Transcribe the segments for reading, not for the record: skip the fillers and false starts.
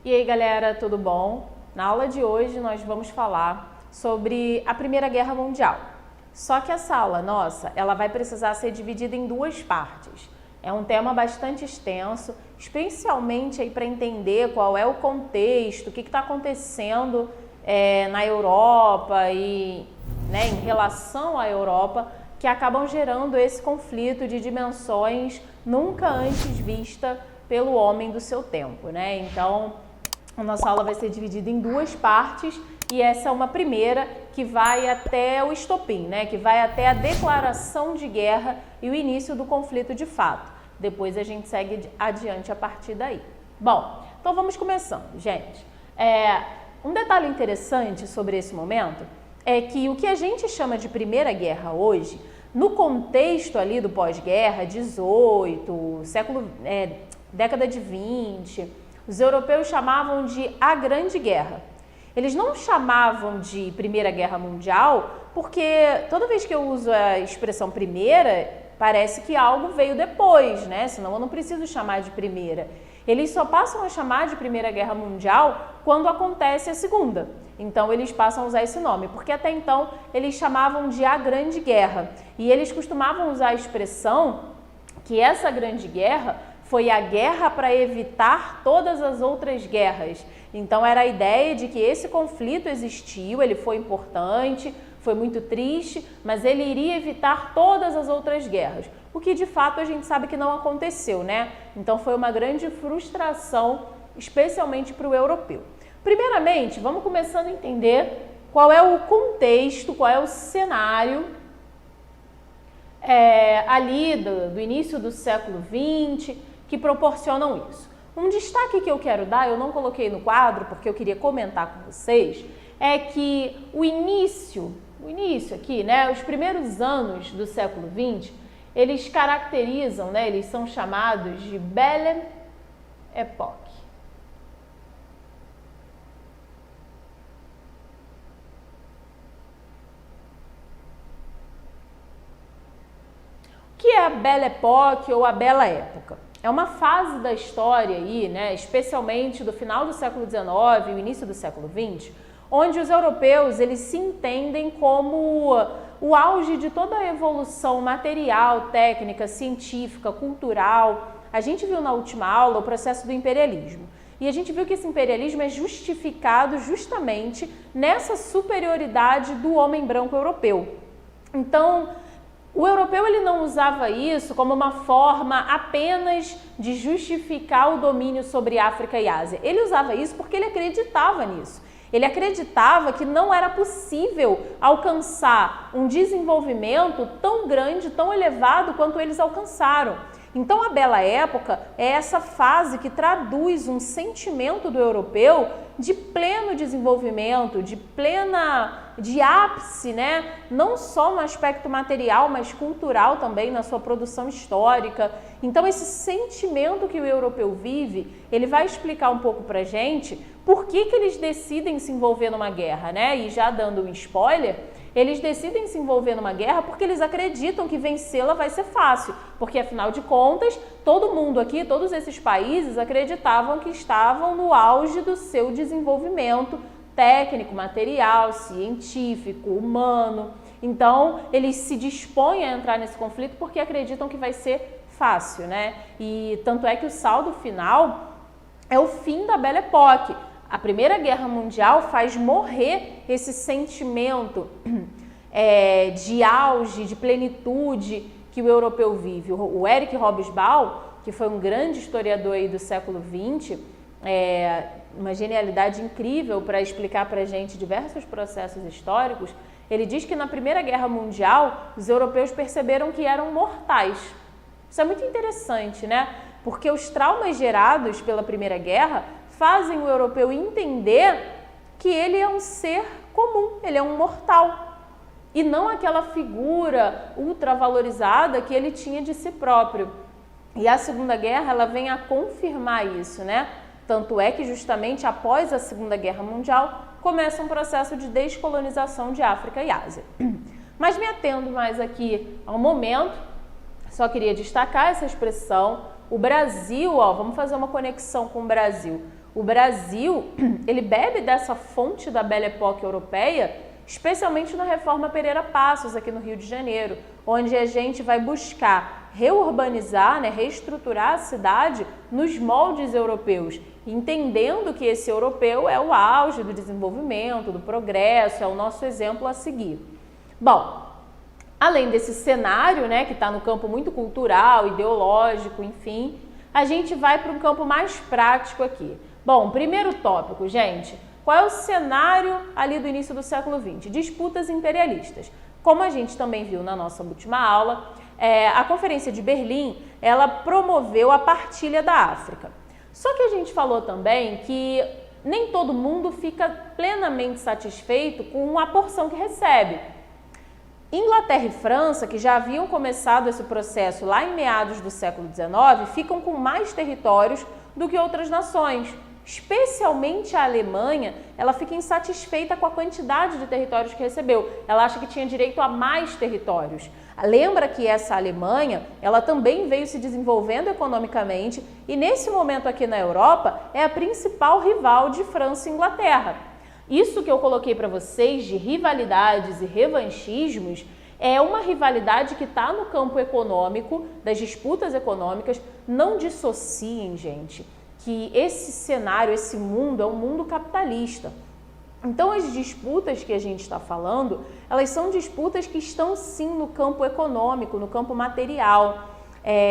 E aí galera, tudo bom? Na aula de hoje nós vamos falar sobre a Primeira Guerra Mundial. Só que essa aula nossa, ela vai precisar ser dividida em duas partes. É um tema bastante extenso, especialmente aí para entender qual é o contexto, o que está acontecendo na Europa e em relação à Europa, que acabam gerando esse conflito de dimensões nunca antes vista pelo homem do seu tempo, né? Então, a nossa aula vai ser dividida em duas partes e essa é uma primeira que vai até o estopim, né? Que vai até a declaração de guerra e o início do conflito de fato. Depois a gente segue adiante a partir daí. Bom, então vamos começando, gente. Um detalhe interessante sobre esse momento é que o que a gente chama de Primeira Guerra hoje, no contexto ali do pós-guerra, 18, década de 20, os europeus chamavam de a Grande Guerra. Eles não chamavam de Primeira Guerra Mundial porque toda vez que eu uso a expressão primeira, parece que algo veio depois, né? Senão eu não preciso chamar de primeira. Eles só passam a chamar de Primeira Guerra Mundial quando acontece a Segunda. Então eles passam a usar esse nome, porque até então eles chamavam de a Grande Guerra. E eles costumavam usar a expressão que essa Grande Guerra foi a guerra para evitar todas as outras guerras. Então era a ideia de que esse conflito existiu, ele foi importante, foi muito triste, mas ele iria evitar todas as outras guerras. O que de fato a gente sabe que não aconteceu, né? Então foi uma grande frustração, especialmente para o europeu. Primeiramente, vamos começando a entender qual é o contexto, qual é o cenário ali do início do século XX que proporcionam isso. Um destaque que eu quero dar, eu não coloquei no quadro porque eu queria comentar com vocês, é que o início aqui, né, os primeiros anos do século XX, eles caracterizam, né, eles são chamados de Belle Époque. O que é a Belle Époque ou a Bela Época? É uma fase da história aí, né, especialmente do final do século XIX e o início do século XX, onde os europeus eles se entendem como o auge de toda a evolução material, técnica, científica, cultural. A gente viu na última aula o processo do imperialismo. E a gente viu que esse imperialismo é justificado justamente nessa superioridade do homem branco europeu. Então, o europeu ele não usava isso como uma forma apenas de justificar o domínio sobre África e Ásia. Ele usava isso porque ele acreditava nisso. Ele acreditava que não era possível alcançar um desenvolvimento tão grande, tão elevado quanto eles alcançaram. Então a Bela Época é essa fase que traduz um sentimento do europeu de pleno desenvolvimento, de ápice, né? Não só no aspecto material, mas cultural também, na sua produção histórica. Então esse sentimento que o europeu vive, ele vai explicar um pouco pra gente por que eles decidem se envolver numa guerra, né? E já dando um spoiler, eles decidem se envolver numa guerra porque eles acreditam que vencê-la vai ser fácil, porque afinal de contas, todo mundo aqui, todos esses países acreditavam que estavam no auge do seu desenvolvimento técnico, material, científico, humano. Então, eles se dispõem a entrar nesse conflito porque acreditam que vai ser fácil, né? E tanto é que o saldo final é o fim da Belle Époque. A Primeira Guerra Mundial faz morrer esse sentimento de auge, de plenitude que o europeu vive. O Erich Hobsbawm, que foi um grande historiador aí do século XX, uma genialidade incrível para explicar para a gente diversos processos históricos, ele diz que na Primeira Guerra Mundial os europeus perceberam que eram mortais. Isso é muito interessante, né? Porque os traumas gerados pela Primeira Guerra fazem o europeu entender que ele é um ser comum, ele é um mortal. E não aquela figura ultravalorizada que ele tinha de si próprio. E a Segunda Guerra, ela vem a confirmar isso, né? Tanto é que justamente após a Segunda Guerra Mundial, começa um processo de descolonização de África e Ásia. Mas me atendo mais aqui ao momento, só queria destacar essa expressão. O Brasil, vamos fazer uma conexão com o Brasil. O Brasil, ele bebe dessa fonte da Belle Époque europeia, especialmente na Reforma Pereira Passos, aqui no Rio de Janeiro, onde a gente vai buscar reurbanizar, né, reestruturar a cidade nos moldes europeus, entendendo que esse europeu é o auge do desenvolvimento, do progresso, é o nosso exemplo a seguir. Bom, além desse cenário, né, que está no campo muito cultural, ideológico, enfim, a gente vai para um campo mais prático aqui. Bom, primeiro tópico, gente, qual é o cenário ali do início do século XX? Disputas imperialistas. Como a gente também viu na nossa última aula, a Conferência de Berlim, ela promoveu a partilha da África. Só que a gente falou também que nem todo mundo fica plenamente satisfeito com a porção que recebe. Inglaterra e França, que já haviam começado esse processo lá em meados do século XIX, ficam com mais territórios do que outras nações. Especialmente a Alemanha, ela fica insatisfeita com a quantidade de territórios que recebeu. Ela acha que tinha direito a mais territórios. Lembra que essa Alemanha, ela também veio se desenvolvendo economicamente e nesse momento aqui na Europa é a principal rival de França e Inglaterra. Isso que eu coloquei para vocês de rivalidades e revanchismos é uma rivalidade que está no campo econômico, das disputas econômicas. Não dissociem, gente, que esse cenário, esse mundo é um mundo capitalista. Então, as disputas que a gente está falando, elas são disputas que estão sim no campo econômico, no campo material.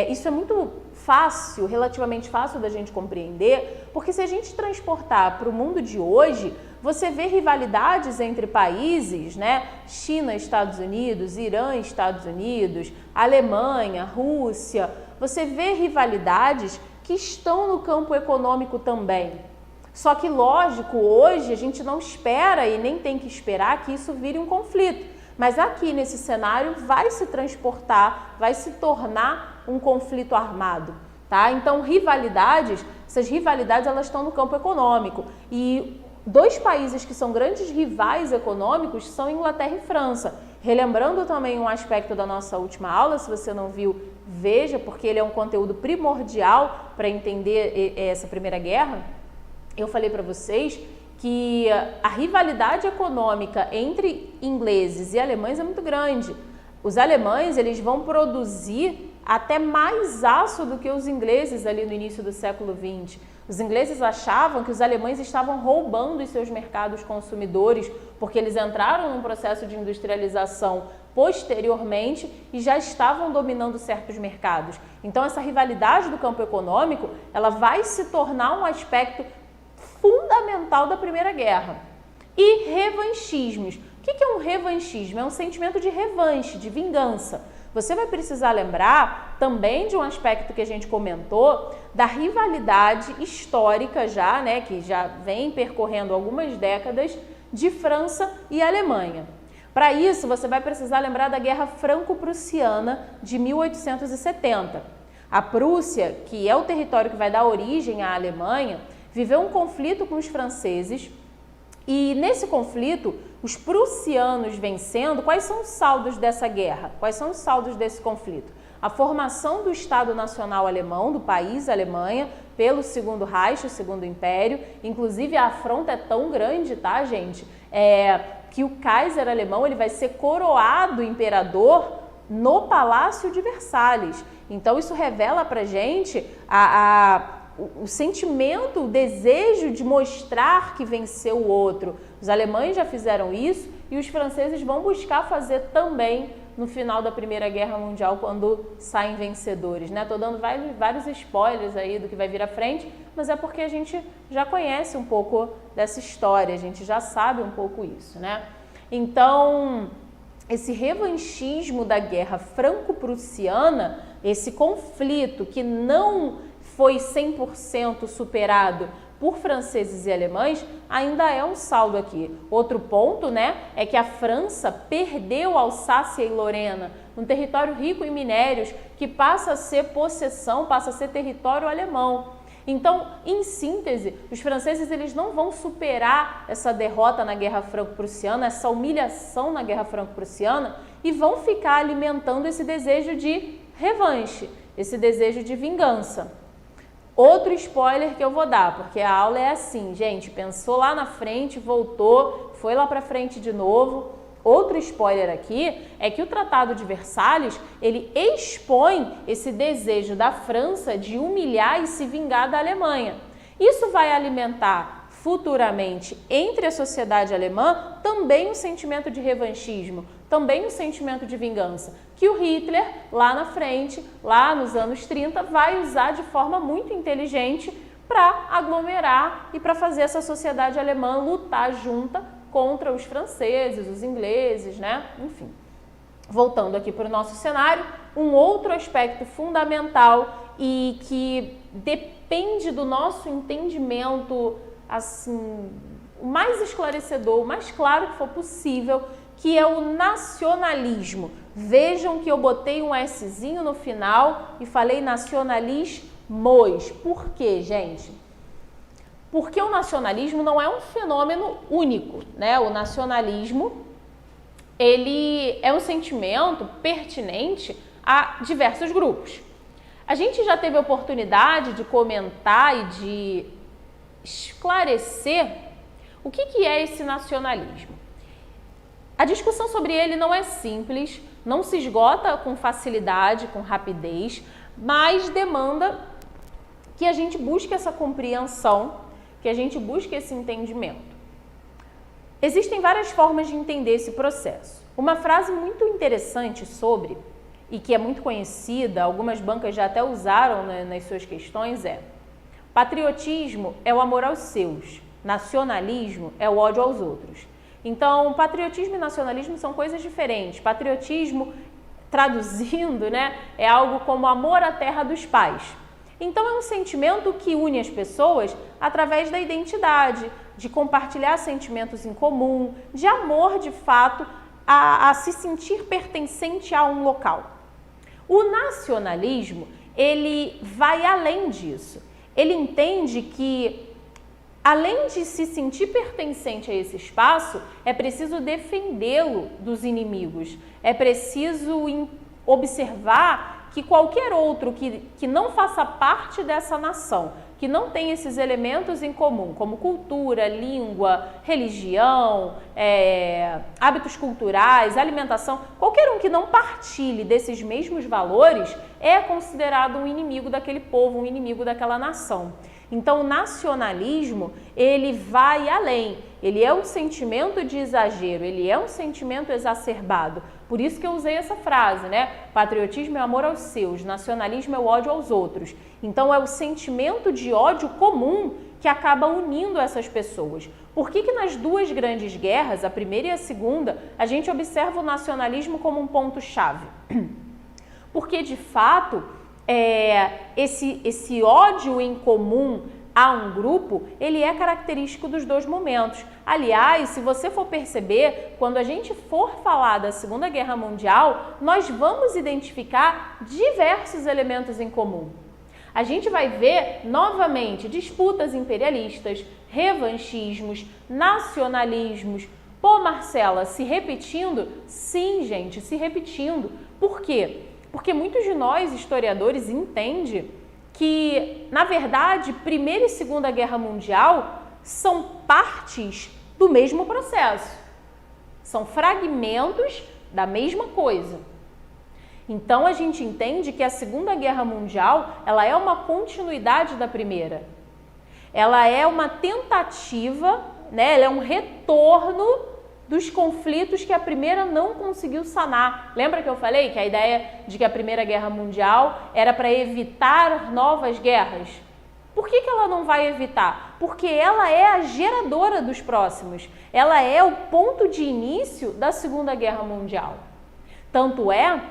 Isso é muito fácil, relativamente fácil da gente compreender, porque se a gente transportar para o mundo de hoje, você vê rivalidades entre países, né? China, Estados Unidos, Irã, Estados Unidos, Alemanha, Rússia. Você vê rivalidades que estão no campo econômico também. Só que, lógico, hoje a gente não espera e nem tem que esperar que isso vire um conflito. Mas aqui nesse cenário vai se transportar, vai se tornar um conflito armado, tá? Então, essas rivalidades elas estão no campo econômico. E dois países que são grandes rivais econômicos são Inglaterra e França. Relembrando também um aspecto da nossa última aula, se você não viu, veja, porque ele é um conteúdo primordial para entender essa Primeira Guerra. Eu falei para vocês que a rivalidade econômica entre ingleses e alemães é muito grande. Os alemães, eles vão produzir até mais aço do que os ingleses ali no início do século XX. Os ingleses achavam que os alemães estavam roubando os seus mercados consumidores porque eles entraram num processo de industrialização posteriormente e já estavam dominando certos mercados. Então, essa rivalidade do campo econômico, ela vai se tornar um aspecto fundamental da Primeira Guerra. E revanchismos. O que é um revanchismo? É um sentimento de revanche, de vingança. Você vai precisar lembrar também de um aspecto que a gente comentou, da rivalidade histórica já, né, que já vem percorrendo algumas décadas, de França e Alemanha. Para isso, você vai precisar lembrar da Guerra Franco-Prussiana de 1870. A Prússia, que é o território que vai dar origem à Alemanha, viveu um conflito com os franceses e nesse conflito, os prussianos vencendo, quais são os saldos dessa guerra? Quais são os saldos desse conflito? A formação do Estado Nacional Alemão, do país Alemanha, pelo Segundo Reich, o Segundo Império. Inclusive, a afronta é tão grande, tá, gente? Que o Kaiser alemão ele vai ser coroado imperador no Palácio de Versalhes. Então, isso revela pra gente o sentimento, o desejo de mostrar que venceu o outro. Os alemães já fizeram isso e os franceses vão buscar fazer também no final da Primeira Guerra Mundial, quando saem vencedores, né? Tô dando vários spoilers aí do que vai vir à frente, mas é porque a gente já conhece um pouco dessa história, a gente já sabe um pouco isso, né? Então, esse revanchismo da Guerra Franco-Prussiana, esse conflito que não foi 100% superado por franceses e alemães, ainda é um saldo aqui. Outro ponto, né, é que a França perdeu Alsácia e Lorena, um território rico em minérios que passa a ser possessão, passa a ser território alemão. Então, em síntese, os franceses eles não vão superar essa derrota na Guerra Franco-Prussiana, essa humilhação na Guerra Franco-Prussiana e vão ficar alimentando esse desejo de revanche, esse desejo de vingança. Outro spoiler que eu vou dar, porque a aula é assim, gente, pensou lá na frente, voltou, foi lá para frente de novo. Outro spoiler aqui é que o Tratado de Versalhes, ele expõe esse desejo da França de humilhar e se vingar da Alemanha. Isso vai alimentar futuramente entre a sociedade alemã também um sentimento de revanchismo, também um sentimento de vingança, que o Hitler, lá na frente, lá nos anos 30, vai usar de forma muito inteligente para aglomerar e para fazer essa sociedade alemã lutar junta contra os franceses, os ingleses, né? Enfim. Voltando aqui para o nosso cenário, um outro aspecto fundamental e que depende do nosso entendimento, assim, o mais esclarecedor, o mais claro que for possível, que é o nacionalismo. Vejam que eu botei um Szinho no final e falei nacionalismos. Por quê, gente? Porque o nacionalismo não é um fenômeno único, né? O nacionalismo, ele é um sentimento pertinente a diversos grupos. A gente já teve a oportunidade de comentar e de esclarecer o que é esse nacionalismo. A discussão sobre ele não é simples, não se esgota com facilidade, com rapidez, mas demanda que a gente busque essa compreensão, que a gente busque esse entendimento. Existem várias formas de entender esse processo. Uma frase muito interessante sobre, e que é muito conhecida, algumas bancas já até usaram nas suas questões, é: patriotismo é o amor aos seus, nacionalismo é o ódio aos outros. Então, patriotismo e nacionalismo são coisas diferentes. Patriotismo, traduzindo, né, é algo como amor à terra dos pais. Então, é um sentimento que une as pessoas através da identidade, de compartilhar sentimentos em comum, de amor, de fato, a se sentir pertencente a um local. O nacionalismo, ele vai além disso. Ele entende que, além de se sentir pertencente a esse espaço, é preciso defendê-lo dos inimigos. É preciso observar que qualquer outro que não faça parte dessa nação, que não tem esses elementos em comum, como cultura, língua, religião, hábitos culturais, alimentação, qualquer um que não partilhe desses mesmos valores é considerado um inimigo daquele povo, um inimigo daquela nação. Então, o nacionalismo, ele vai além, ele é um sentimento de exagero, ele é um sentimento exacerbado. Por isso que eu usei essa frase, né? Patriotismo é amor aos seus, nacionalismo é o ódio aos outros. Então, é o sentimento de ódio comum que acaba unindo essas pessoas. Por que nas duas grandes guerras, a primeira e a segunda, a gente observa o nacionalismo como um ponto-chave? Porque, de fato, esse ódio em comum a um grupo, ele é característico dos dois momentos. Aliás, se você for perceber, quando a gente for falar da Segunda Guerra Mundial, nós vamos identificar diversos elementos em comum. A gente vai ver, novamente, disputas imperialistas, revanchismos, nacionalismos. Pô, Marcela, se repetindo? Sim, gente, se repetindo. Por quê? Porque muitos de nós, historiadores, entendem que, na verdade, Primeira e Segunda Guerra Mundial são partes do mesmo processo. São fragmentos da mesma coisa. Então, a gente entende que a Segunda Guerra Mundial, ela é uma continuidade da Primeira. Ela é uma tentativa, né? Ela é um retorno dos conflitos que a Primeira não conseguiu sanar. Lembra que eu falei que a ideia de que a Primeira Guerra Mundial era para evitar novas guerras? Por que ela não vai evitar? Porque ela é a geradora dos próximos. Ela é o ponto de início da Segunda Guerra Mundial. Tanto é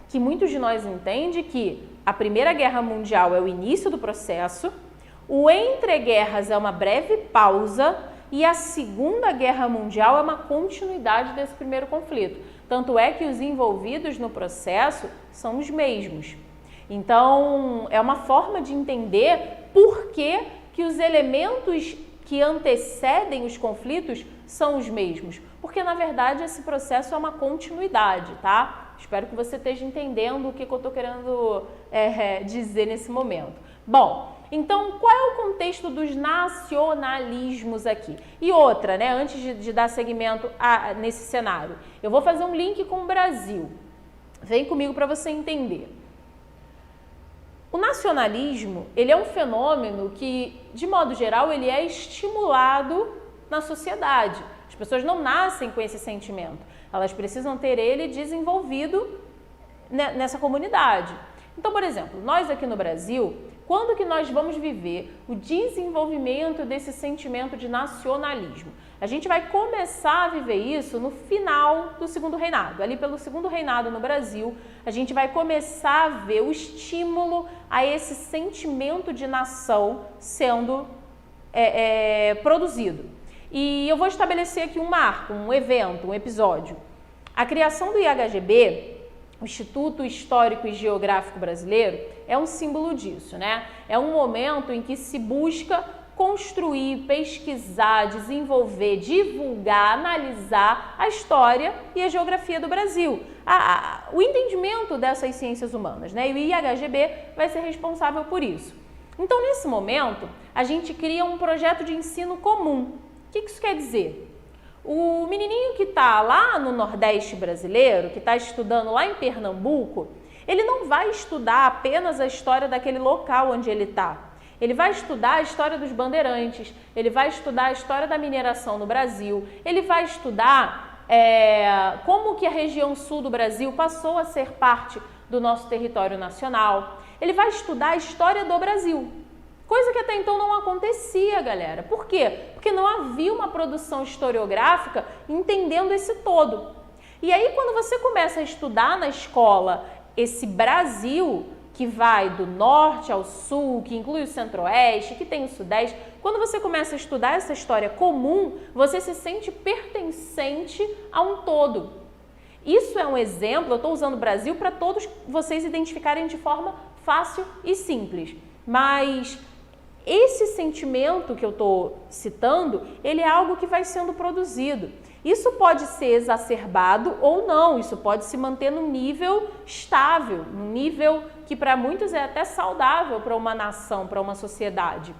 que muitos de nós entendem que a Primeira Guerra Mundial é o início do processo, o entre-guerras é uma breve pausa, e a Segunda Guerra Mundial é uma continuidade desse primeiro conflito. Tanto é que os envolvidos no processo são os mesmos. Então, é uma forma de entender por que os elementos que antecedem os conflitos são os mesmos. Porque, na verdade, esse processo é uma continuidade, tá? Espero que você esteja entendendo o que eu estou querendo dizer nesse momento. Bom, Então, qual é o contexto dos nacionalismos aqui? E outra, né, antes de dar seguimento nesse cenário, eu vou fazer um link com o Brasil. Vem comigo para você entender. O nacionalismo, ele é um fenômeno que, de modo geral, ele é estimulado na sociedade. As pessoas não nascem com esse sentimento, elas precisam ter ele desenvolvido nessa comunidade. Então, por exemplo, nós aqui no Brasil, quando que nós vamos viver o desenvolvimento desse sentimento de nacionalismo? A gente vai começar a viver isso no final do Segundo Reinado. Ali pelo Segundo Reinado no Brasil, a gente vai começar a ver o estímulo a esse sentimento de nação sendo produzido. E eu vou estabelecer aqui um marco, um evento, um episódio. A criação do IHGB, o Instituto Histórico e Geográfico Brasileiro, é um símbolo disso, né? É um momento em que se busca construir, pesquisar, desenvolver, divulgar, analisar a história e a geografia do Brasil. O entendimento dessas ciências humanas, né? E o IHGB vai ser responsável por isso. Então, nesse momento, a gente cria um projeto de ensino comum. O que isso quer dizer? O menininho que está lá no Nordeste brasileiro, que está estudando lá em Pernambuco, ele não vai estudar apenas a história daquele local onde ele está. Ele vai estudar a história dos bandeirantes, ele vai estudar a história da mineração no Brasil, ele vai estudar como que a região sul do Brasil passou a ser parte do nosso território nacional. Ele vai estudar a história do Brasil. Coisa que até então não acontecia, galera. Por quê? Porque não havia uma produção historiográfica entendendo esse todo. E aí, quando você começa a estudar na escola esse Brasil, que vai do norte ao sul, que inclui o centro-oeste, que tem o sudeste, quando você começa a estudar essa história comum, você se sente pertencente a um todo. Isso é um exemplo, eu estou usando o Brasil para todos vocês identificarem de forma fácil e simples. Mas esse sentimento que eu estou citando, ele é algo que vai sendo produzido. Isso pode ser exacerbado ou não, isso pode se manter num nível estável, num nível que para muitos é até saudável para uma nação, para uma sociedade.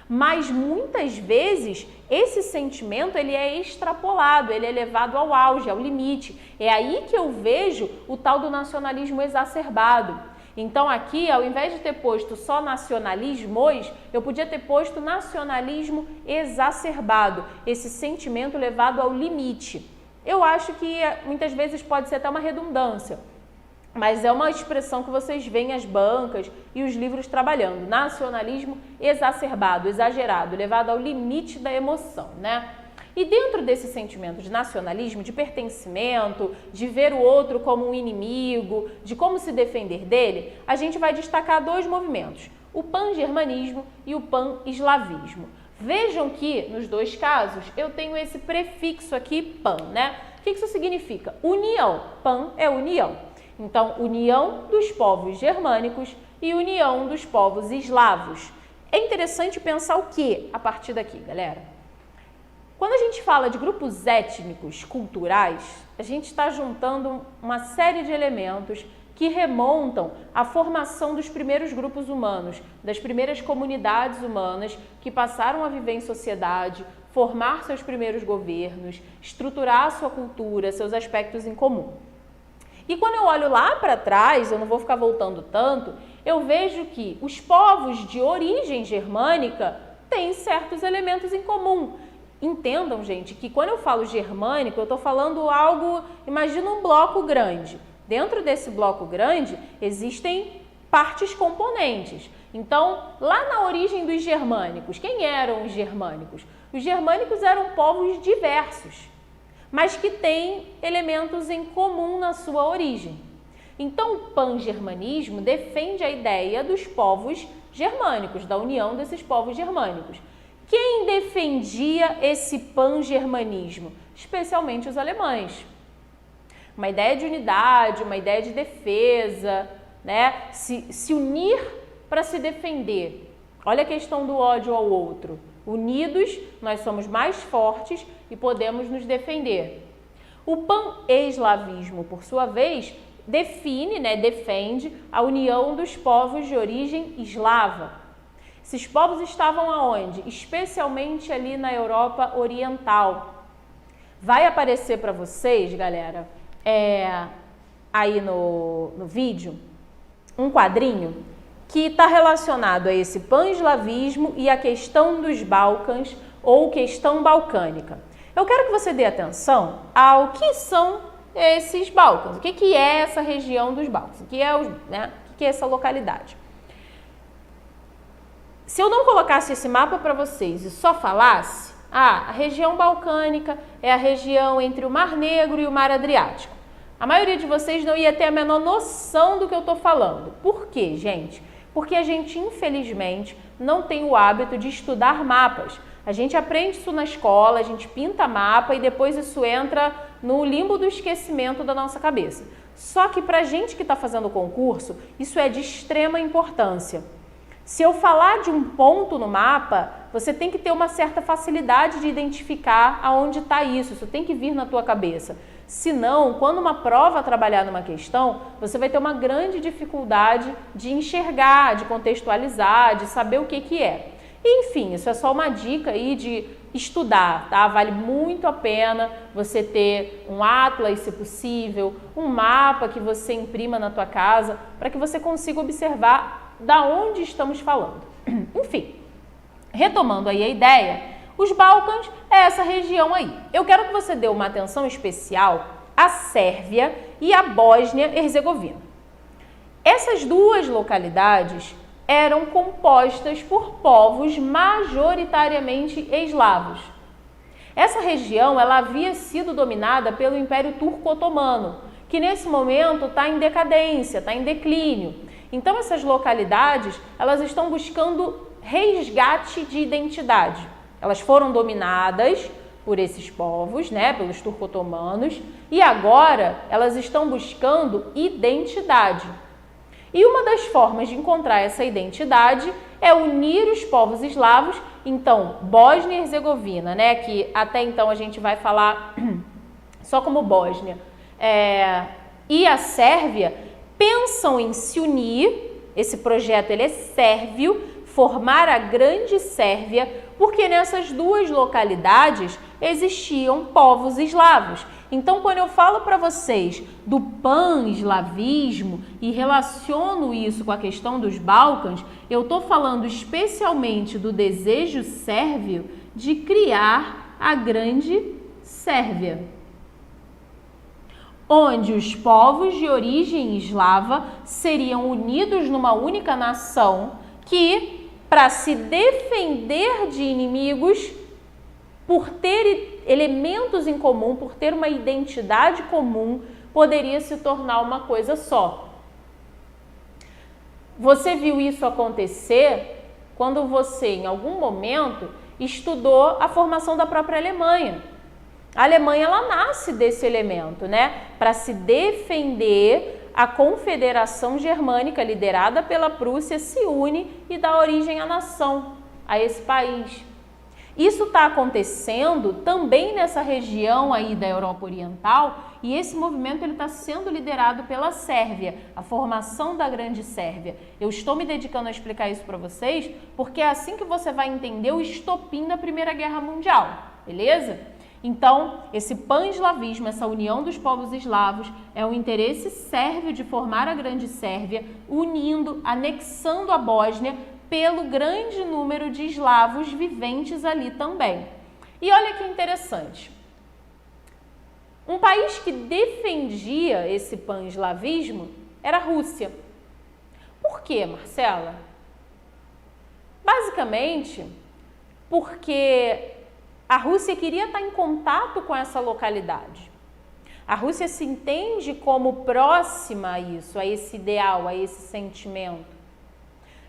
Mas muitas vezes esse sentimento ele é extrapolado, ele é levado ao auge, ao limite. É aí que eu vejo o tal do nacionalismo exacerbado. Então aqui, ao invés de ter posto só nacionalismos, eu podia ter posto nacionalismo exacerbado, esse sentimento levado ao limite. Eu acho que muitas vezes pode ser até uma redundância, mas é uma expressão que vocês veem as bancas e os livros trabalhando. Nacionalismo exacerbado, exagerado, levado ao limite da emoção, né? E dentro desse sentimento de nacionalismo, de pertencimento, de ver o outro como um inimigo, de como se defender dele, a gente vai destacar dois movimentos, o pan-germanismo e o pan-eslavismo. Vejam que, nos dois casos, eu tenho esse prefixo aqui, pan, né? O que isso significa? União. Pan é união. Então, união dos povos germânicos e união dos povos eslavos. É interessante pensar o que a partir daqui, galera? Quando a gente fala de grupos étnicos, culturais, a gente está juntando uma série de elementos que remontam à formação dos primeiros grupos humanos, das primeiras comunidades humanas que passaram a viver em sociedade, formar seus primeiros governos, estruturar a sua cultura, seus aspectos em comum. E quando eu olho lá para trás, eu não vou ficar voltando tanto, eu vejo que os povos de origem germânica têm certos elementos em comum. Entendam, gente, que quando eu falo germânico, eu estou falando algo, imagina um bloco grande. Dentro desse bloco grande, existem partes componentes. Então, lá na origem dos germânicos, quem eram os germânicos? Os germânicos eram povos diversos, mas que têm elementos em comum na sua origem. Então, o pan-germanismo defende a ideia dos povos germânicos, da união desses povos germânicos. Quem defendia esse pan-germanismo? Especialmente os alemães. Uma ideia de unidade, uma ideia de defesa, né? Se unir para se defender. Olha a questão do ódio ao outro. Unidos, nós somos mais fortes e podemos nos defender. O pan-eslavismo, por sua vez, defende a união dos povos de origem eslava. Esses povos estavam aonde? Especialmente ali na Europa Oriental. Vai aparecer para vocês, galera, aí no vídeo, um quadrinho que está relacionado a esse pan-eslavismo e a questão dos Balcãs ou questão balcânica. Eu quero que você dê atenção ao que são esses Balcãs, o que é essa região dos Balcãs, o que é essa localidade. Se eu não colocasse esse mapa para vocês e só falasse, a região balcânica é a região entre o Mar Negro e o Mar Adriático, a maioria de vocês não ia ter a menor noção do que eu estou falando. Por quê, gente? Porque a gente, infelizmente, não tem o hábito de estudar mapas. A gente aprende isso na escola, a gente pinta mapa e depois isso entra no limbo do esquecimento da nossa cabeça. Só que para a gente que está fazendo o concurso, isso é de extrema importância. Se eu falar de um ponto no mapa, você tem que ter uma certa facilidade de identificar aonde está isso tem que vir na tua cabeça. Senão, quando uma prova trabalhar numa questão, você vai ter uma grande dificuldade de enxergar, de contextualizar, de saber o que é. Enfim, isso é só uma dica aí de estudar, tá? Vale muito a pena você ter um atlas, se possível, um mapa que você imprima na tua casa, para que você consiga observar da onde estamos falando. Enfim, retomando aí a ideia, os Balcãs é essa região aí. Eu quero que você dê uma atenção especial à Sérvia e à Bósnia-Herzegovina. Essas duas localidades eram compostas por povos majoritariamente eslavos. Essa região ela havia sido dominada pelo Império Turco-Otomano, que nesse momento está em decadência, está em declínio. Então essas localidades elas estão buscando resgate de identidade. Elas foram dominadas por esses povos, pelos turco-otomanos, e agora elas estão buscando identidade. E uma das formas de encontrar essa identidade é unir os povos eslavos. Então, Bósnia e Herzegovina, que até então a gente vai falar só como Bósnia, e a Sérvia pensam em se unir. Esse projeto ele é sérvio, formar a Grande Sérvia, porque nessas duas localidades existiam povos eslavos. Então, quando eu falo para vocês do pan-eslavismo e relaciono isso com a questão dos Balcãs, eu estou falando especialmente do desejo sérvio de criar a Grande Sérvia, onde os povos de origem eslava seriam unidos numa única nação que, para se defender de inimigos, por ter elementos em comum, por ter uma identidade comum, poderia se tornar uma coisa só. Você viu isso acontecer quando você, em algum momento, estudou a formação da própria Alemanha. A Alemanha, ela nasce desse elemento, para se defender. A Confederação Germânica, liderada pela Prússia, se une e dá origem à nação, a esse país. Isso está acontecendo também nessa região aí da Europa Oriental e esse movimento está sendo liderado pela Sérvia, a formação da Grande Sérvia. Eu estou me dedicando a explicar isso para vocês porque é assim que você vai entender o estopim da Primeira Guerra Mundial, beleza? Então, esse pan-eslavismo, essa união dos povos eslavos, é um interesse sérvio de formar a Grande Sérvia, unindo, anexando a Bósnia pelo grande número de eslavos viventes ali também. E olha que interessante. Um país que defendia esse pan-eslavismo era a Rússia. Por quê, Marcela? Basicamente, porque a Rússia queria estar em contato com essa localidade. A Rússia se entende como próxima a isso, a esse ideal, a esse sentimento.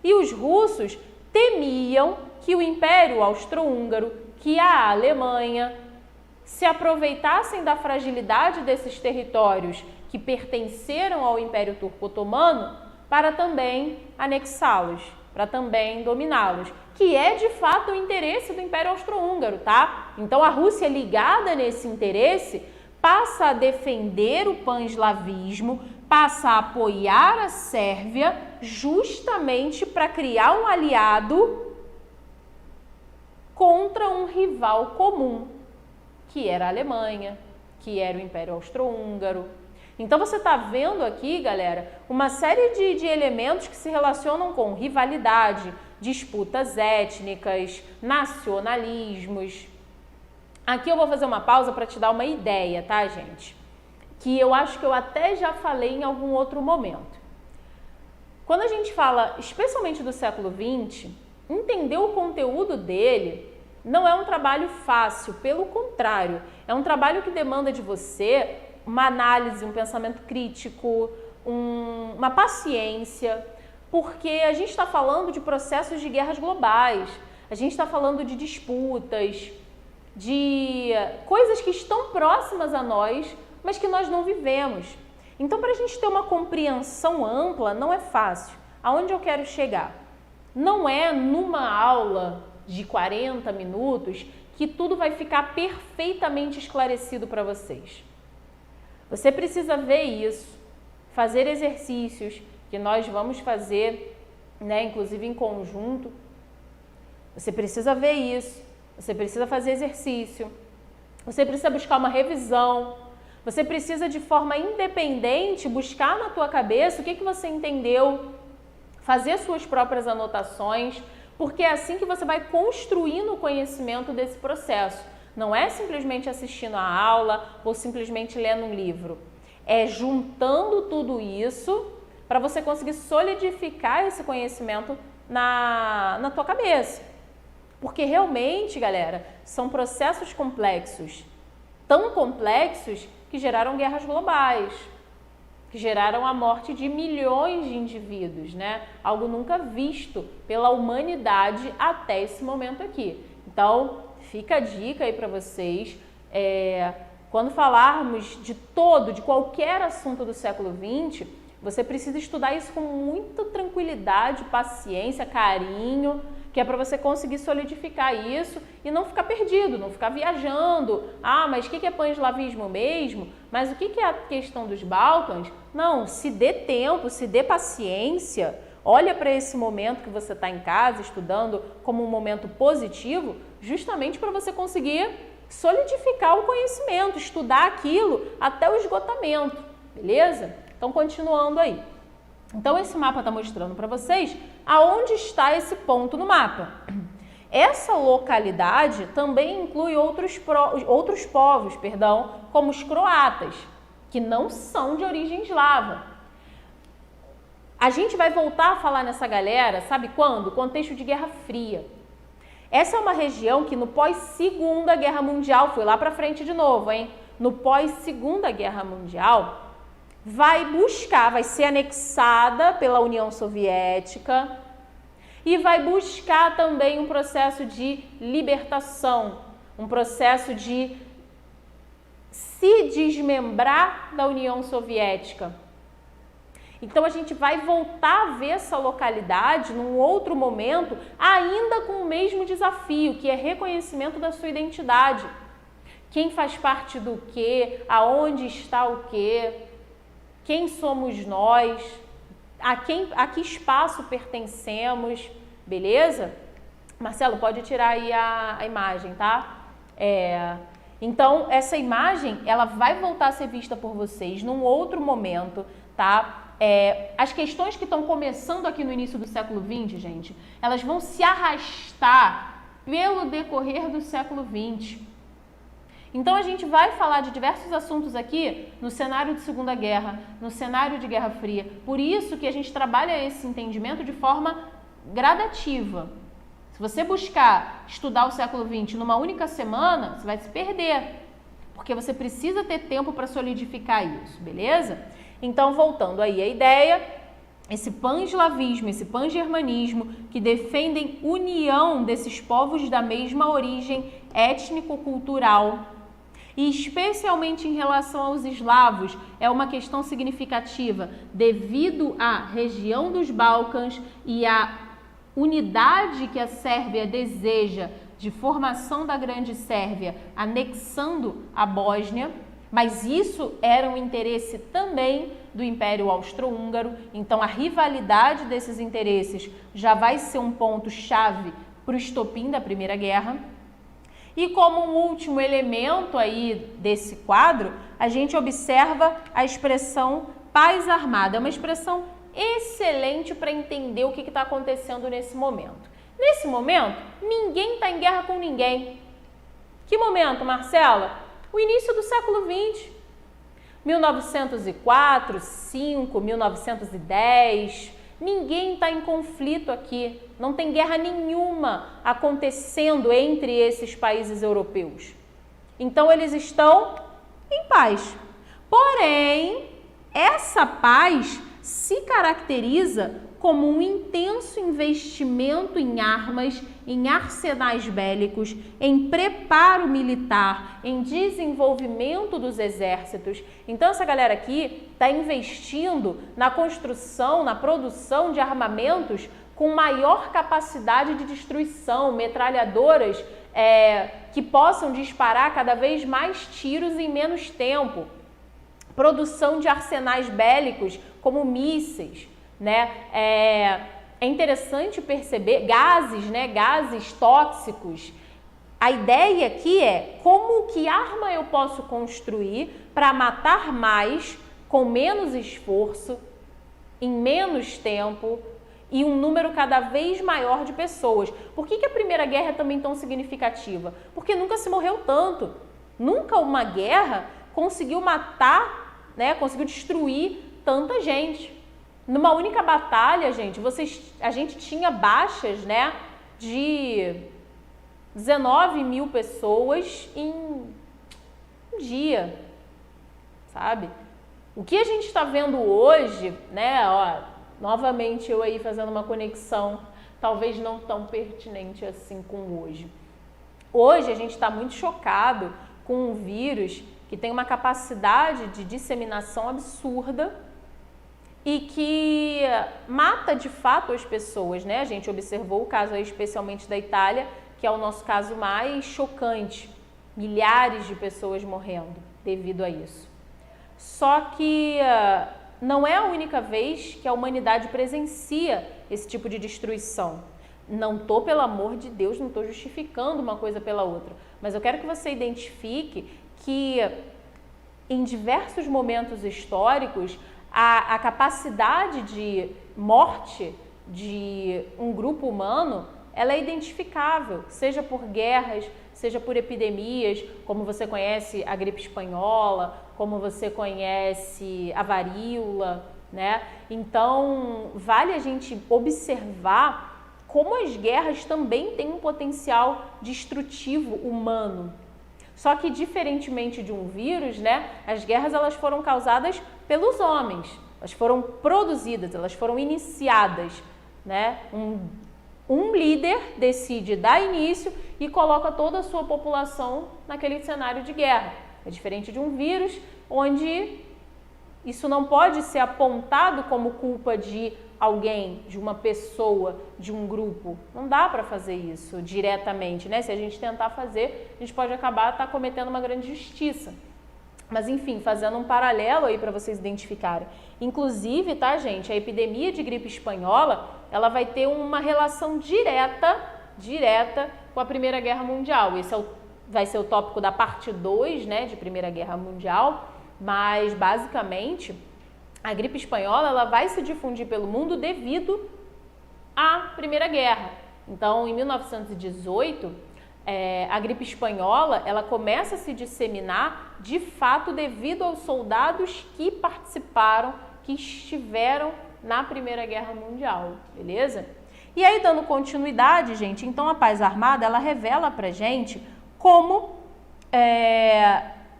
E os russos temiam que o Império Austro-Húngaro, que a Alemanha, se aproveitassem da fragilidade desses territórios que pertenceram ao Império Turco-Otomano para também anexá-los, para também dominá-los, que é de fato o interesse do Império Austro-Húngaro, tá? Então a Rússia, ligada nesse interesse, passa a defender o pan-eslavismo, passa a apoiar a Sérvia justamente para criar um aliado contra um rival comum, que era a Alemanha, que era o Império Austro-Húngaro. Então você está vendo aqui, galera, uma série de elementos que se relacionam com rivalidade, disputas étnicas, nacionalismos. Aqui eu vou fazer uma pausa para te dar uma ideia, tá, gente? Que eu acho que eu até já falei em algum outro momento. Quando a gente fala, especialmente do século XX, entender o conteúdo dele não é um trabalho fácil, pelo contrário, é um trabalho que demanda de você uma análise, um pensamento crítico, uma paciência, porque a gente está falando de processos de guerras globais, a gente está falando de disputas, de coisas que estão próximas a nós, mas que nós não vivemos. Então, para a gente ter uma compreensão ampla, não é fácil. Aonde eu quero chegar? Não é numa aula de 40 minutos que tudo vai ficar perfeitamente esclarecido para vocês. Você precisa ver isso, fazer exercícios que nós vamos fazer, né, inclusive em conjunto. Você precisa ver isso, você precisa fazer exercício, você precisa buscar uma revisão, você precisa de forma independente buscar na tua cabeça o que você entendeu, fazer suas próprias anotações, porque é assim que você vai construindo o conhecimento desse processo. Não é simplesmente assistindo a aula ou simplesmente lendo um livro. É juntando tudo isso para você conseguir solidificar esse conhecimento na tua cabeça. Porque realmente, galera, são processos complexos. Tão complexos que geraram guerras globais, que geraram a morte de milhões de indivíduos, né? Algo nunca visto pela humanidade até esse momento aqui. Então, fica a dica aí para vocês, quando falarmos de qualquer assunto do século XX, você precisa estudar isso com muita tranquilidade, paciência, carinho, que é para você conseguir solidificar isso e não ficar perdido, não ficar viajando. Ah, mas o que é pan-eslavismo mesmo? Mas o que é a questão dos Balcãs? Não, se dê tempo, se dê paciência, olha para esse momento que você está em casa estudando como um momento positivo, justamente para você conseguir solidificar o conhecimento, estudar aquilo até o esgotamento, beleza? Então, continuando aí. Então, esse mapa está mostrando para vocês aonde está esse ponto no mapa. Essa localidade também inclui outros povos, como os croatas, que não são de origem eslava. A gente vai voltar a falar nessa galera, sabe quando? Contexto de Guerra Fria. Essa é uma região que no pós-Segunda Guerra Mundial, fui lá para frente de novo, hein? No pós-Segunda Guerra Mundial, vai ser anexada pela União Soviética e vai buscar também um processo de libertação, um processo de se desmembrar da União Soviética. Então, a gente vai voltar a ver essa localidade num outro momento, ainda com o mesmo desafio, que é reconhecimento da sua identidade. Quem faz parte do quê? Aonde está o quê? Quem somos nós? A que espaço pertencemos? Beleza? Marcelo, pode tirar aí a imagem, tá? Então, essa imagem, ela vai voltar a ser vista por vocês num outro momento, tá? As questões que estão começando aqui no início do século XX, gente, elas vão se arrastar pelo decorrer do século XX. Então, a gente vai falar de diversos assuntos aqui no cenário de Segunda Guerra, no cenário de Guerra Fria. Por isso que a gente trabalha esse entendimento de forma gradativa. Se você buscar estudar o século XX numa única semana, você vai se perder, porque você precisa ter tempo para solidificar isso, beleza? Então, voltando aí à ideia, esse pan-eslavismo, esse pan-germanismo, que defendem união desses povos da mesma origem étnico-cultural, e especialmente em relação aos eslavos, é uma questão significativa devido à região dos Balcãs e à unidade que a Sérvia deseja de formação da Grande Sérvia, anexando a Bósnia, mas isso era um interesse também do Império Austro-Húngaro. Então, a rivalidade desses interesses já vai ser um ponto-chave para o estopim da Primeira Guerra. E como um último elemento aí desse quadro, a gente observa a expressão paz armada. É uma expressão excelente para entender o que está acontecendo nesse momento. Nesse momento, ninguém está em guerra com ninguém. Que momento, Marcela? O início do século XX. 1904, 5, 1910. Ninguém está em conflito aqui. Não tem guerra nenhuma acontecendo entre esses países europeus. Então, eles estão em paz. Porém, essa paz se caracteriza como um intenso investimento em armas, em arsenais bélicos, em preparo militar, em desenvolvimento dos exércitos. Então, essa galera aqui está investindo na construção, na produção de armamentos com maior capacidade de destruição, metralhadoras que possam disparar cada vez mais tiros em menos tempo. Produção de arsenais bélicos como mísseis, né? É interessante perceber gases tóxicos. A ideia aqui é que arma eu posso construir para matar mais com menos esforço, em menos tempo e um número cada vez maior de pessoas. Por que a Primeira Guerra é também tão significativa? Porque nunca se morreu tanto. Nunca uma guerra conseguiu matar, né, conseguiu destruir tanta gente. Numa única batalha, gente, a gente tinha baixas, né, de 19 mil pessoas em um dia, sabe? O que a gente está vendo hoje, né, novamente eu aí fazendo uma conexão, talvez não tão pertinente assim com hoje. Hoje a gente está muito chocado com um vírus que tem uma capacidade de disseminação absurda e que mata de fato as pessoas, né? A gente observou o caso aí especialmente da Itália, que é o nosso caso mais chocante. Milhares de pessoas morrendo devido a isso. Só que não é a única vez que a humanidade presencia esse tipo de destruição. Não estou, pelo amor de Deus, não estou justificando uma coisa pela outra, mas eu quero que você identifique que em diversos momentos históricos a capacidade de morte de um grupo humano, ela é identificável, seja por guerras, seja por epidemias, como você conhece a gripe espanhola, como você conhece a varíola, né? Então, vale a gente observar como as guerras também têm um potencial destrutivo humano. Só que, diferentemente de um vírus, né, as guerras elas foram causadas pelos homens, elas foram produzidas, elas foram iniciadas, né? Um líder decide dar início e coloca toda a sua população naquele cenário de guerra. É diferente de um vírus, onde isso não pode ser apontado como culpa de alguém, de uma pessoa, de um grupo. Não dá para fazer isso diretamente, né? Se a gente tentar fazer, a gente pode acabar cometendo uma grande injustiça. Mas, enfim, fazendo um paralelo aí para vocês identificarem. Inclusive, tá, gente, a epidemia de gripe espanhola, ela vai ter uma relação direta com a Primeira Guerra Mundial. Esse vai ser o tópico da parte 2, né, de Primeira Guerra Mundial, mas, basicamente, a gripe espanhola ela vai se difundir pelo mundo devido à Primeira Guerra. Então, em 1918, a gripe espanhola ela começa a se disseminar de fato devido aos soldados que participaram, que estiveram na Primeira Guerra Mundial, beleza? E aí, dando continuidade, gente, então a paz armada ela revela pra gente como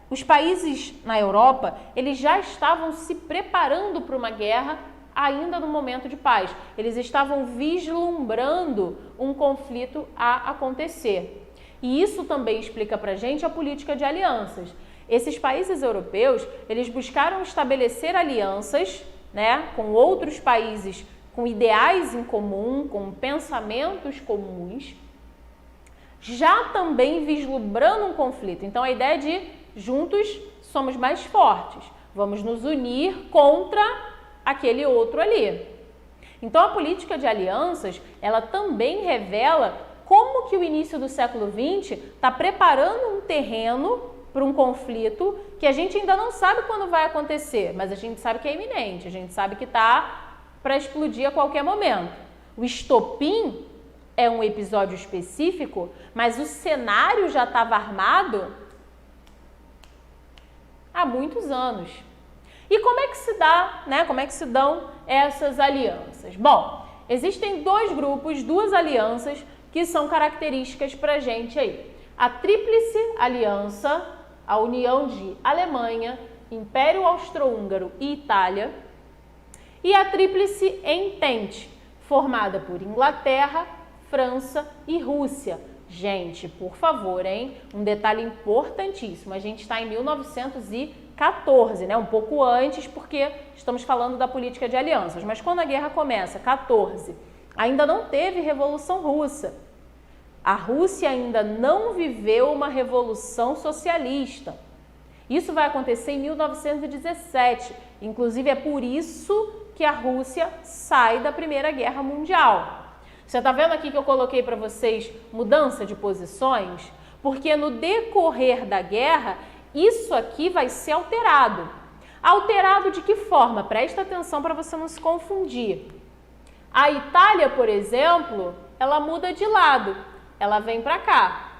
os países na Europa, eles já estavam se preparando para uma guerra ainda no momento de paz. Eles estavam vislumbrando um conflito a acontecer. E isso também explica para a gente a política de alianças. Esses países europeus, eles buscaram estabelecer alianças, né, com outros países com ideais em comum, com pensamentos comuns, já também vislumbrando um conflito. Então, a ideia de juntos somos mais fortes. Vamos nos unir contra aquele outro ali. Então, a política de alianças, ela também revela como que o início do século XX está preparando um terreno para um conflito que a gente ainda não sabe quando vai acontecer, mas a gente sabe que é iminente, a gente sabe que está para explodir a qualquer momento. O estopim é um episódio específico, mas o cenário já estava armado há muitos anos. E como é que se dá, né? Como é que se dão essas alianças? Bom, existem dois grupos, duas alianças que são características para a gente aí. A Tríplice Aliança, a união de Alemanha, Império Austro-Húngaro e Itália, e a Tríplice Entente, formada por Inglaterra, França e Rússia. Gente, por favor, hein? Um detalhe importantíssimo, a gente está em 1914, né? Um pouco antes, porque estamos falando da política de alianças, mas quando a guerra começa, 14, ainda não teve Revolução Russa. A Rússia ainda não viveu uma revolução socialista. Isso vai acontecer em 1917, inclusive é por isso que a Rússia sai da Primeira Guerra Mundial. Você está vendo aqui que eu coloquei para vocês mudança de posições? Porque no decorrer da guerra, isso aqui vai ser alterado. Alterado de que forma? Presta atenção para você não se confundir. A Itália, por exemplo, ela muda de lado, ela vem para cá.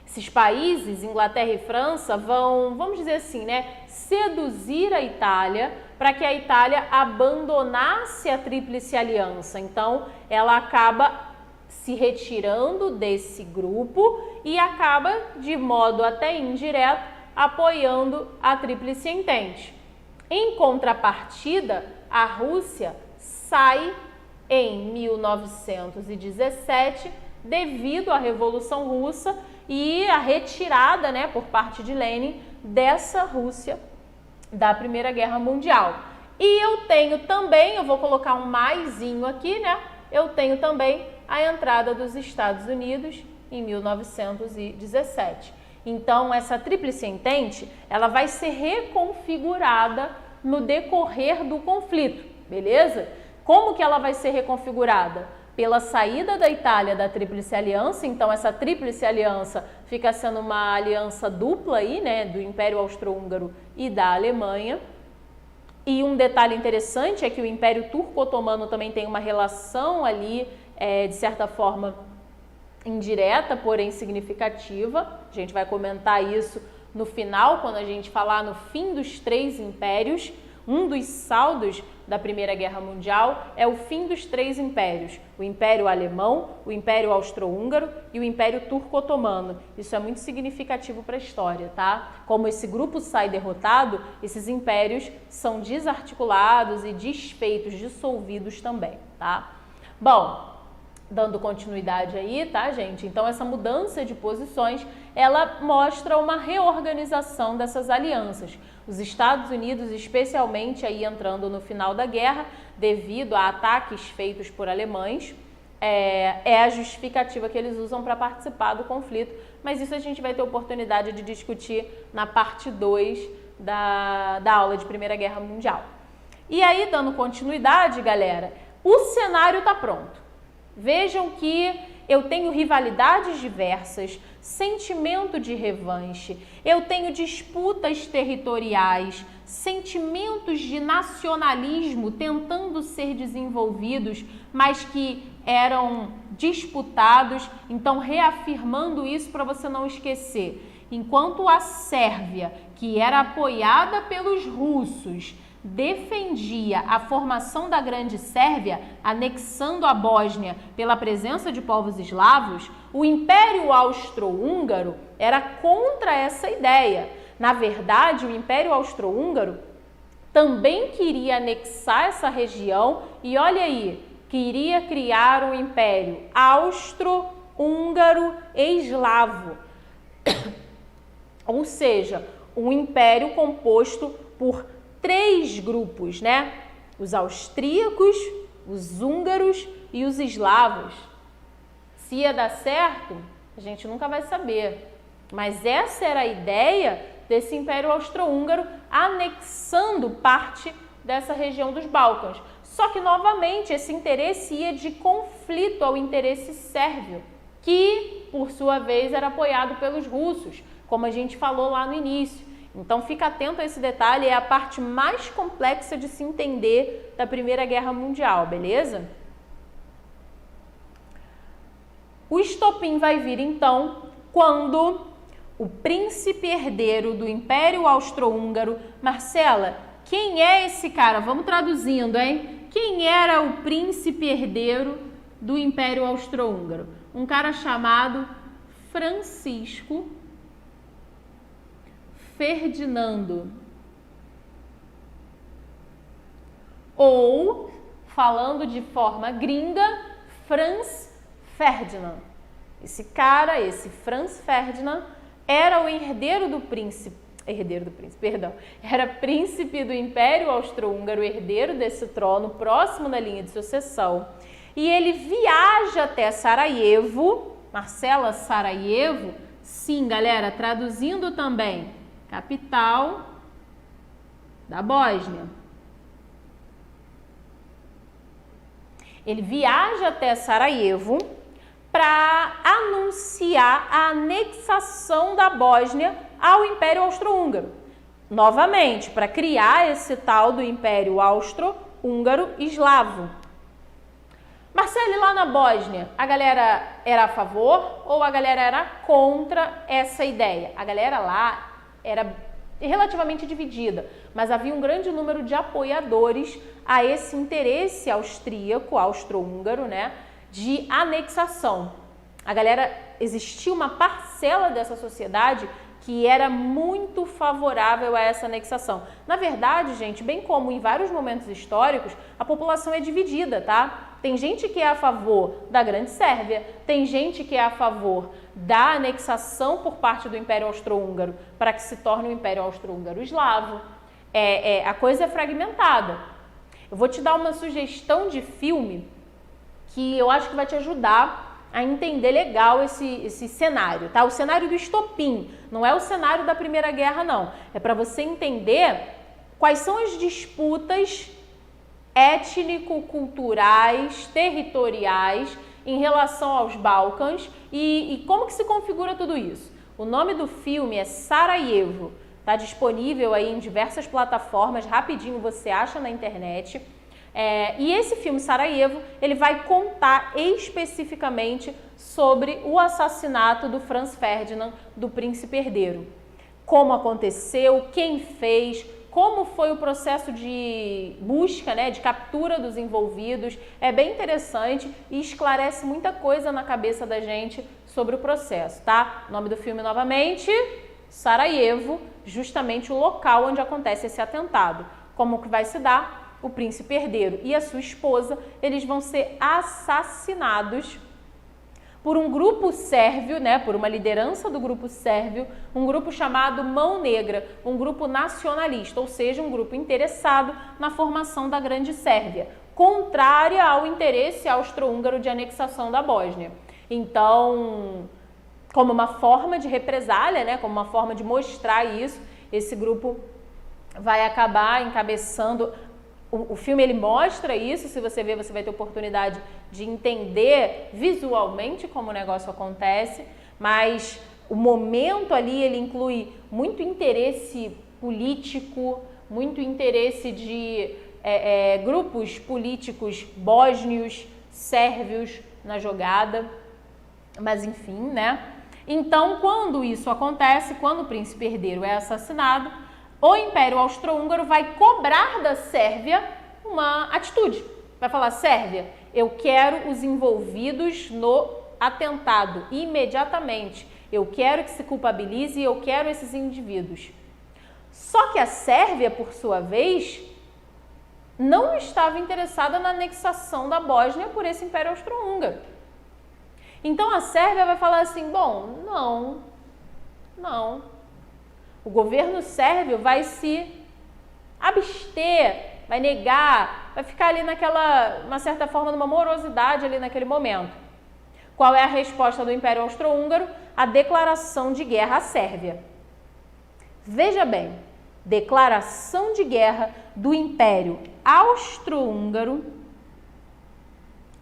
Esses países, Inglaterra e França, vão, vamos dizer assim, né, seduzir a Itália para que a Itália abandonasse a Tríplice Aliança. Então, ela acaba se retirando desse grupo e acaba, de modo até indireto, apoiando a Tríplice Entente. Em contrapartida, a Rússia sai em 1917 devido à Revolução Russa e a retirada, né, por parte de Lenin dessa Rússia da Primeira Guerra Mundial. E eu tenho também, eu vou colocar um maisinho aqui, né? Eu tenho também a entrada dos Estados Unidos em 1917. Então, essa Tríplice Entente, ela vai ser reconfigurada no decorrer do conflito, beleza? Como que ela vai ser reconfigurada? Pela saída da Itália da Tríplice Aliança, então essa Tríplice Aliança fica sendo uma aliança dupla aí, né, do Império Austro-Húngaro e da Alemanha. E um detalhe interessante é que o Império Turco-Otomano também tem uma relação ali, de certa forma, indireta, porém significativa. A gente vai comentar isso no final, quando a gente falar no fim dos três impérios. Um dos saldos da Primeira Guerra Mundial é o fim dos três impérios, o Império Alemão, o Império Austro-Húngaro e o Império Turco-Otomano. Isso é muito significativo para a história, tá? Como esse grupo sai derrotado, esses impérios são desarticulados e desfeitos, dissolvidos também, tá? Bom, dando continuidade aí, tá, gente? Então, essa mudança de posições, ela mostra uma reorganização dessas alianças. Os Estados Unidos, especialmente aí entrando no final da guerra, devido a ataques feitos por alemães, é a justificativa que eles usam para participar do conflito, mas isso a gente vai ter oportunidade de discutir na parte 2 da aula de Primeira Guerra Mundial. E aí, dando continuidade, galera, o cenário está pronto. Vejam que eu tenho rivalidades diversas, sentimento de revanche, eu tenho disputas territoriais, sentimentos de nacionalismo tentando ser desenvolvidos, mas que eram disputados, então reafirmando isso para você não esquecer. Enquanto a Sérvia, que era apoiada pelos russos, defendia a formação da Grande Sérvia, anexando a Bósnia pela presença de povos eslavos, o Império Austro-Húngaro era contra essa ideia. Na verdade, o Império Austro-Húngaro também queria anexar essa região e, olha aí, queria criar um Império Austro-Húngaro-Eslavo, ou seja, um império composto por três grupos, né? Os austríacos, os húngaros e os eslavos. Se ia dar certo, a gente nunca vai saber. Mas essa era a ideia desse Império Austro-Húngaro, anexando parte dessa região dos Balcãs. Só que, novamente, esse interesse ia de conflito ao interesse sérvio, que, por sua vez, era apoiado pelos russos, como a gente falou lá no início. Então, fica atento a esse detalhe, é a parte mais complexa de se entender da Primeira Guerra Mundial, beleza? O estopim vai vir, então, quando o príncipe herdeiro do Império Austro-Húngaro... Marcela, quem é esse cara? Vamos traduzindo, hein? Quem era o príncipe herdeiro do Império Austro-Húngaro? Um cara chamado Francisco Ferdinando. Ou, falando de forma gringa, Franz Ferdinand. Esse cara, esse Franz Ferdinand, era o herdeiro do príncipe, era príncipe do Império Austro-Húngaro, herdeiro desse trono, próximo da linha de sucessão. E ele viaja até Sarajevo, Marcela, Sarajevo, sim, galera, traduzindo também, capital da Bósnia. Ele viaja até Sarajevo para anunciar a anexação da Bósnia ao Império Austro-Húngaro. Novamente, para criar esse tal do Império Austro-Húngaro Eslavo. Marcelo, e lá na Bósnia, a galera era a favor ou a galera era contra essa ideia? A galera lá era relativamente dividida, mas havia um grande número de apoiadores a esse interesse austríaco, austro-húngaro, né, de anexação. A galera, existia uma parcela dessa sociedade que era muito favorável a essa anexação. Na verdade, gente, bem como em vários momentos históricos, a população é dividida, tá? Tem gente que é a favor da Grande Sérvia, tem gente que é a favor da anexação por parte do Império Austro-Húngaro para que se torne o Império Austro-Húngaro Eslavo. A coisa é fragmentada. Eu vou te dar uma sugestão de filme que eu acho que vai te ajudar a entender legal esse cenário, tá? O cenário do estopim, não é o cenário da Primeira Guerra, não. É para você entender quais são as disputas étnico-culturais, territoriais em relação aos Balcãs e como que se configura tudo isso. O nome do filme é Sarajevo, tá disponível aí em diversas plataformas, rapidinho você acha na internet. E esse filme Sarajevo, ele vai contar especificamente sobre o assassinato do Franz Ferdinand, do príncipe herdeiro. Como aconteceu, quem fez, como foi o processo de busca, né, de captura dos envolvidos. É bem interessante e esclarece muita coisa na cabeça da gente sobre o processo, tá? O nome do filme novamente, Sarajevo, justamente o local onde acontece esse atentado. Como que vai se dar? O príncipe herdeiro e a sua esposa, eles vão ser assassinados por um grupo sérvio, né, por uma liderança do grupo sérvio, um grupo chamado Mão Negra, um grupo nacionalista, ou seja, um grupo interessado na formação da Grande Sérvia, contrária ao interesse austro-húngaro de anexação da Bósnia. Então, como uma forma de represália, né, como uma forma de mostrar isso, esse grupo vai acabar encabeçando. O filme ele mostra isso, se você ver, você vai ter oportunidade de entender visualmente como o negócio acontece, mas o momento ali ele inclui muito interesse político, muito interesse de grupos políticos bósnios, sérvios na jogada, mas enfim, né? Então, quando isso acontece, quando o príncipe herdeiro é assassinado, o Império Austro-Húngaro vai cobrar da Sérvia uma atitude. Vai falar, Sérvia, eu quero os envolvidos no atentado imediatamente. Eu quero que se culpabilize e eu quero esses indivíduos. Só que a Sérvia, por sua vez, não estava interessada na anexação da Bósnia por esse Império Austro-Húngaro. Então a Sérvia vai falar assim, bom, não. O governo sérvio vai se abster, vai negar, vai ficar ali naquela, uma certa forma, numa morosidade ali naquele momento. Qual é a resposta do Império Austro-Húngaro? A declaração de guerra à Sérvia. Veja bem, declaração de guerra do Império Austro-Húngaro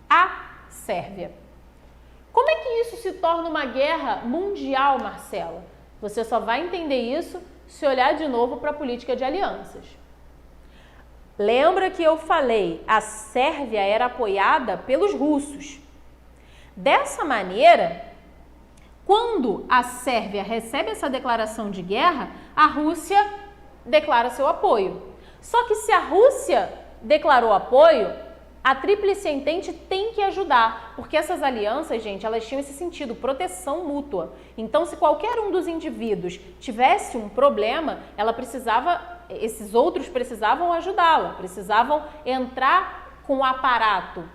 à Sérvia. Como é que isso se torna uma guerra mundial, Marcela? Você só vai entender isso se olhar de novo para a política de alianças. Lembra que eu falei, a Sérvia era apoiada pelos russos. Dessa maneira, quando a Sérvia recebe essa declaração de guerra, a Rússia declara seu apoio. Só que se a Rússia declarou apoio, a Tríplice Entente tem que ajudar, porque essas alianças, gente, elas tinham esse sentido, proteção mútua. Então, se qualquer um dos indivíduos tivesse um problema, esses outros precisavam ajudá-la, precisavam entrar com o aparato.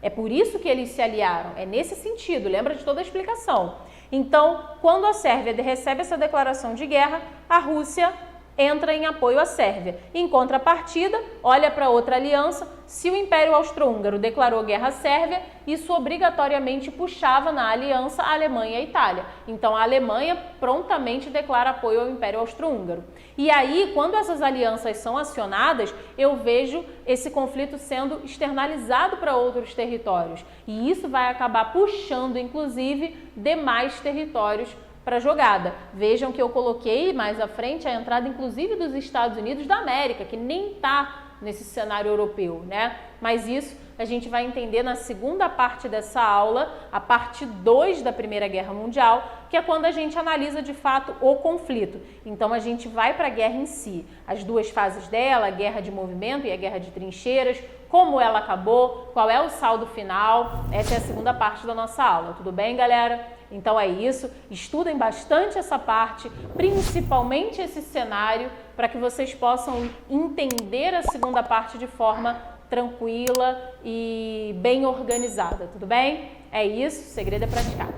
É por isso que eles se aliaram, é nesse sentido, lembra de toda a explicação. Então, quando a Sérvia recebe essa declaração de guerra, a Rússia entra em apoio à Sérvia. Em contrapartida, olha para outra aliança, se o Império Austro-Húngaro declarou guerra à Sérvia, isso obrigatoriamente puxava na aliança a Alemanha e a Itália. Então, a Alemanha prontamente declara apoio ao Império Austro-Húngaro. E aí, quando essas alianças são acionadas, eu vejo esse conflito sendo externalizado para outros territórios. E isso vai acabar puxando, inclusive, demais territórios para a jogada. Vejam que eu coloquei mais à frente a entrada, inclusive, dos Estados Unidos da América, que nem está nesse cenário europeu, né? Mas isso a gente vai entender na segunda parte dessa aula, a parte 2 da Primeira Guerra Mundial, que é quando a gente analisa de fato o conflito. Então a gente vai para a guerra em si, as duas fases dela, a guerra de movimento e a guerra de trincheiras, como ela acabou, qual é o saldo final. Essa é a segunda parte da nossa aula, tudo bem, galera? Então é isso, estudem bastante essa parte, principalmente esse cenário, para que vocês possam entender a segunda parte de forma tranquila e bem organizada, tudo bem? É isso, o segredo é praticar.